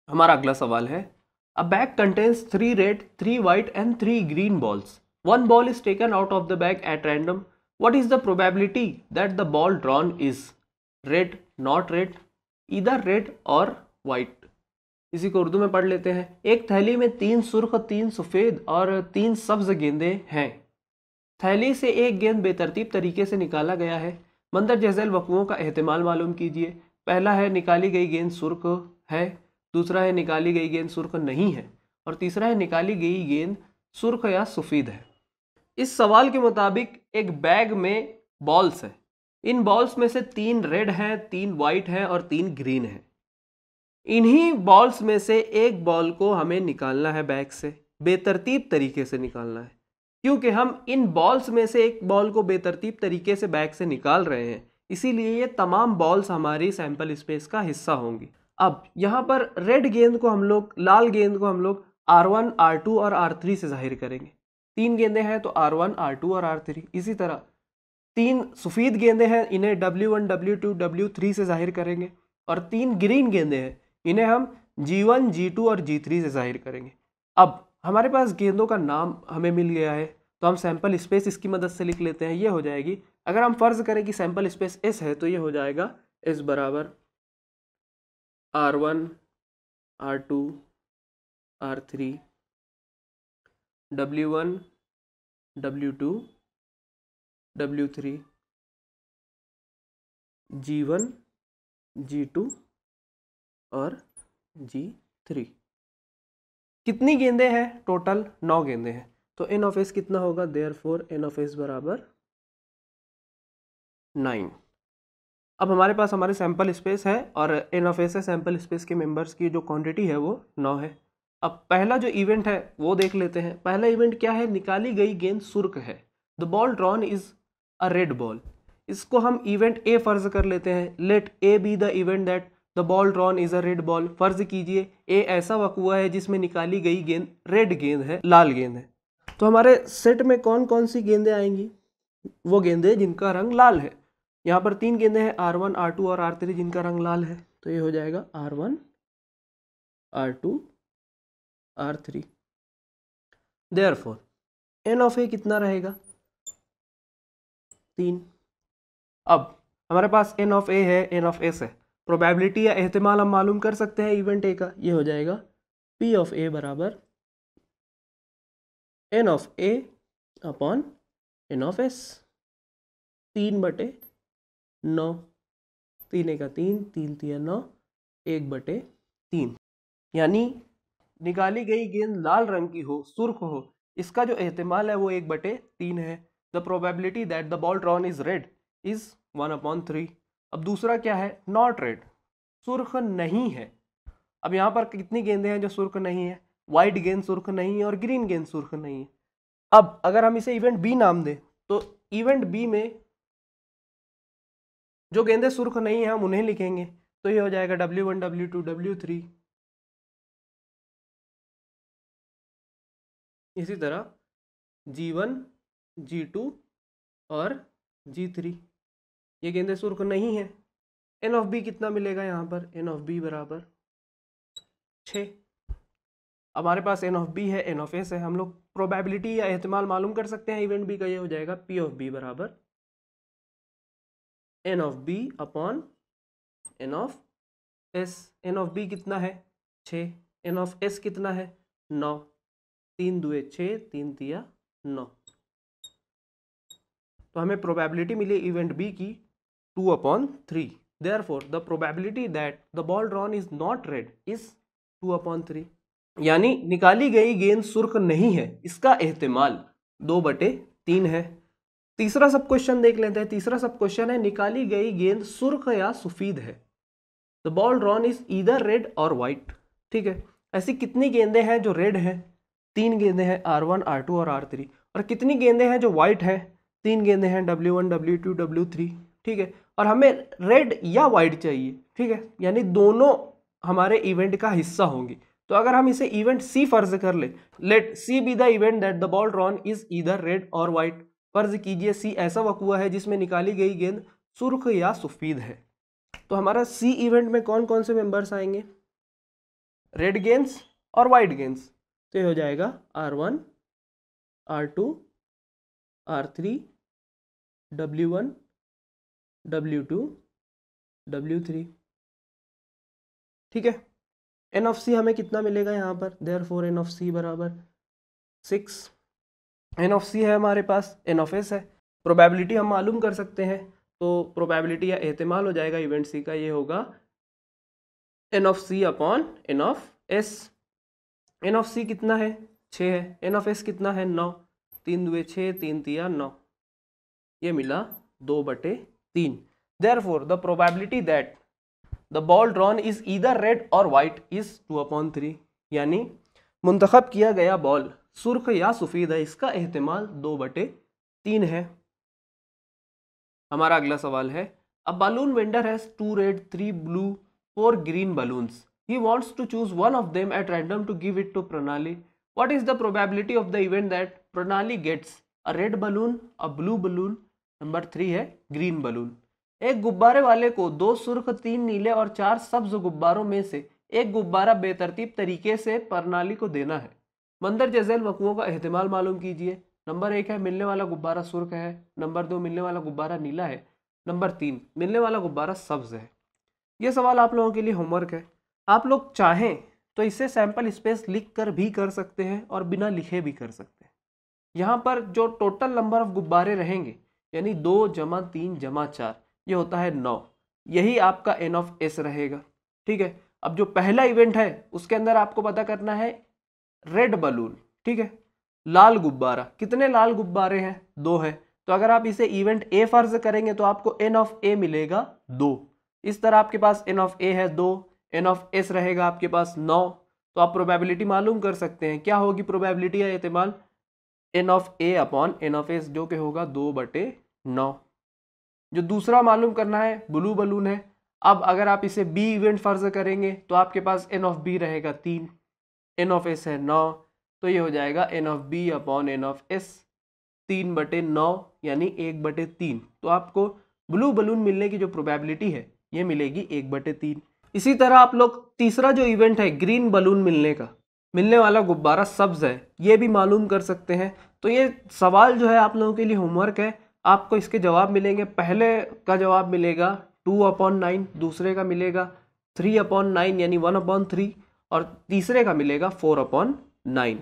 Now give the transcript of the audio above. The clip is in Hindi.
हमारा अगला सवाल है, अ bag contains 3 red 3 white and 3 green balls. One ball is taken out of the bag at random. What is the probability that the ball drawn is red, not red, either red or white? इसी को उर्दू में पढ़ लेते हैं। एक थैली में 3 सुर्ख 3 सफ़ेद और 3 सब्ज गेंदे हैं। थैली से एक गेंद बेतरतीब तरीके से निकाला गया है। मंदरजा झैल वक़ुओं का एहतिमाल मालूम कीजिए। पहला है निकाली गई गेंद सुर्ख है, दूसरा है निकाली गई गेंद सुर्ख नहीं है, और तीसरा है निकाली गई गेंद सुर्ख या सफ़ेद है। इस सवाल के मुताबिक एक बैग में बॉल्स है। इन बॉल्स में से 3 रेड हैं, 3 वाइट हैं और 3 ग्रीन हैं। इन्हीं बॉल्स में से एक बॉल को हमें निकालना है बैग से, बेतरतीब तरीके से निकालना है। क्योंकि हम इन बॉल्स में से एक बॉल को बेतरतीब तरीके से बैग से निकाल रहे हैं, इसीलिए ये तमाम बॉल्स हमारी सैंपल स्पेस का हिस्सा होंगी। अब यहाँ पर रेड गेंद को हम लोग, लाल गेंद को हम लोग R1, R2 और R3 से जाहिर करेंगे। 3 गेंदें हैं तो R1, R2 और R3। इसी तरह 3 सफ़ेद गेंदें हैं, इन्हें W1, W2, W3 से जाहिर करेंगे। और 3 ग्रीन गेंदें हैं, इन्हें हम G1, G2 और G3 से जाहिर करेंगे। अब हमारे पास गेंदों का नाम हमें मिल गया है, तो हम सैंपल स्पेस इसकी मदद से लिख लेते हैं। ये हो जाएगी, अगर हम फ़र्ज़ करें कि सैंपल स्पेस S है, तो ये हो जाएगा S बराबर R1, R2, R3, W1, W2, W3, G1, G2 और G3। कितनी गेंदें हैं? टोटल 9 गेंदें हैं। तो n ऑफ s कितना होगा? देयरफॉर n ऑफ s बराबर 9। अब हमारे पास हमारे सैंपल स्पेस है और n ऑफ s है। सैंपल स्पेस के मेंबर्स की जो क्वांटिटी है वो 9 है। अब पहला जो इवेंट है वो देख लेते हैं। पहला इवेंट क्या है? निकाली गई गेंद सुर्ख है। The ball drawn is a red ball. इसको हम इवेंट ए फर्ज कर लेते हैं। Let A be the event that the ball drawn is a red ball. फर्ज कीजिए ए ऐसा वक़ुआ है जिसमें निकाली गई गेंद रेड गेंद है, लाल गेंद है। तो हमारे सेट में कौन कौन सी गेंदें आएंगी? वो गेंदें जिनका रंग लाल है। यहाँ पर 3 गेंदें हैं, R1, R2 और R3, जिनका रंग लाल है। तो ये हो जाएगा R1, R2, R3। Therefore n of a कितना रहेगा? 3। अब हमारे पास n ऑफ a है, n ऑफ s है। प्रोबेबिलिटी या एहतिमाल हम मालूम कर सकते हैं इवेंट ए का। ये हो जाएगा P ऑफ a बराबर n of a upon n of s, 3/9। 3 का 3, 3 तिया 9, 1/3। यानी निकाली गई गेंद लाल रंग की हो, सुर्ख हो, इसका जो एहतिमाल है वो 1/3 है। The probability that the ball drawn is red is 1/3। अब दूसरा क्या है? नॉट रेड, सुर्ख नहीं है। अब यहाँ पर कितनी गेंदें हैं जो सुर्ख नहीं है? वाइट गेंद सुर्ख नहीं है और ग्रीन गेंद सुर्ख नहीं है। अब अगर हम इसे इवेंट बी नाम दें, तो इवेंट बी में जो गेंदें सुर्ख नहीं है हम उन्हें लिखेंगे। तो ये हो जाएगा W1, W2, W3। इसी तरह G1, G2 और G3, ये गेंदें सुर्ख नहीं है। n ऑफ b कितना मिलेगा यहाँ पर? n ऑफ b बराबर 6। हमारे पास n ऑफ b है, n ऑफ s है। हम लोग प्रोबेबिलिटी या एहतिमाल मालूम कर सकते हैं इवेंट b का। ये हो जाएगा p ऑफ b बराबर n of b upon n of s। n of b कितना है? 6। n ऑफ s कितना है? 9। 3 दूए 6, 3 तिया 9। तो हमें प्रोबेबिलिटी मिली इवेंट बी की 2/3। Therefore the probability that the ball drawn is not red is 2/3। यानी निकाली गई गेंद सुर्ख नहीं है, इसका एहतिमाल 2/3 है। तीसरा सब क्वेश्चन देख लेते हैं। तीसरा सब क्वेश्चन है, निकाली गई गेंद सुर्ख या सफेद है। The ball drawn is either red or white. ठीक है, ऐसी कितनी गेंदें हैं जो रेड हैं? 3 गेंदें हैं, R1, R2 और R3। और कितनी गेंदें हैं जो वाइट हैं? 3 गेंदें हैं, W1, W2, W3। ठीक है, और हमें रेड या वाइट चाहिए। ठीक है, यानी दोनों हमारे इवेंट का हिस्सा होंगी। तो अगर हम इसे इवेंट सी फर्ज कर ले, let C be the event that the ball drawn is either red or white. फर्ज कीजिए सी ऐसा वक़ुआ है जिसमें निकाली गई गेंद सुर्ख या सफेद है। तो हमारा सी इवेंट में कौन कौन से मेंबर्स आएंगे? रेड गेंस और वाइट गेंस। तो ये हो जाएगा R1, R2, R3, W1, W2, W3। ठीक है, एन ऑफ सी हमें कितना मिलेगा यहाँ पर, देयरफॉर एन ऑफ सी बराबर 6। एन ऑफ सी है हमारे पास, एन ऑफ एस है। प्रोबेबिलिटी हम मालूम कर सकते हैं, तो प्रोबेबिलिटी या एहतिमाल हो जाएगा इवेंट सी का, ये होगा N of C upon N of S. N of C कितना है, 6 है। एन ऑफ एस कितना है, 9। 3 2 6, 3 3 9, ये मिला 2/3। Therefore the probability that the ball drawn is either red or white is 2/3। यानी मुंतखब किया गया बॉल सुर्ख या सफेद है, इसका एहतिमाल 2/3 है। हमारा अगला सवाल है, a balloon vendor has 2 red 3 blue 4 green balloons. He wants to choose one of them at random to give it to Pranali. What is the probability of the event that Pranali gets a red balloon, a blue balloon, number 3 है ग्रीन बलून। एक गुब्बारे वाले को 2 सुर्ख 3 नीले और 4 सब्ज गुब्बारों में से एक गुब्बारा बेतरतीब तरीके से प्रणाली को देना है। मंदरजा झैल वक़ुओं का एहतिमाल मालूम कीजिए। नंबर 1 है मिलने वाला गुब्बारा सुर्ख है, नंबर 2 मिलने वाला गुब्बारा नीला है, नंबर 3 मिलने वाला गुब्बारा सब्ज है। ये सवाल आप लोगों के लिए होमवर्क है। आप लोग चाहें तो इसे सैंपल स्पेस लिख कर भी कर सकते हैं और बिना लिखे भी कर सकते हैं। यहाँ पर जो टोटल नंबर ऑफ गुब्बारे रहेंगे यानी 2 + 3 + 4, ये होता है 9। यही आपका एन ऑफ एस रहेगा। ठीक है, अब जो पहला इवेंट है उसके अंदर आपको पता करना है रेड बलून। ठीक है, लाल गुब्बारा, कितने लाल गुब्बारे हैं, 2 है। तो अगर आप इसे इवेंट ए फर्ज करेंगे तो आपको एन ऑफ ए मिलेगा 2। इस तरह आपके पास एन ऑफ ए है 2, एन ऑफ एस रहेगा आपके पास 9। तो आप प्रोबेबिलिटी मालूम कर सकते हैं, क्या होगी प्रोबेबिलिटी या एहतिमाल, N of A upon N of S, जो कि होगा 2/9। जो दूसरा मालूम करना है ब्लू बलून है। अब अगर आप इसे बी इवेंट फर्ज करेंगे तो आपके पास एन ऑफ बी रहेगा 3, एन ऑफ एस है 9, तो ये हो जाएगा N of B upon N of S 3/9 यानी 1/3। तो आपको ब्लू बलून मिलने की जो प्रोबेबिलिटी है ये मिलेगी 1/3। इसी तरह आप लोग तीसरा जो इवेंट है ग्रीन बलून मिलने का, मिलने वाला गुब्बारा सब्ज है, ये भी मालूम कर सकते हैं। तो ये सवाल जो है आप लोगों के लिए होमवर्क है। आपको इसके जवाब मिलेंगे, पहले का जवाब मिलेगा 2/9, दूसरे का मिलेगा 3/9 यानी 1/3 और तीसरे का मिलेगा 4/9।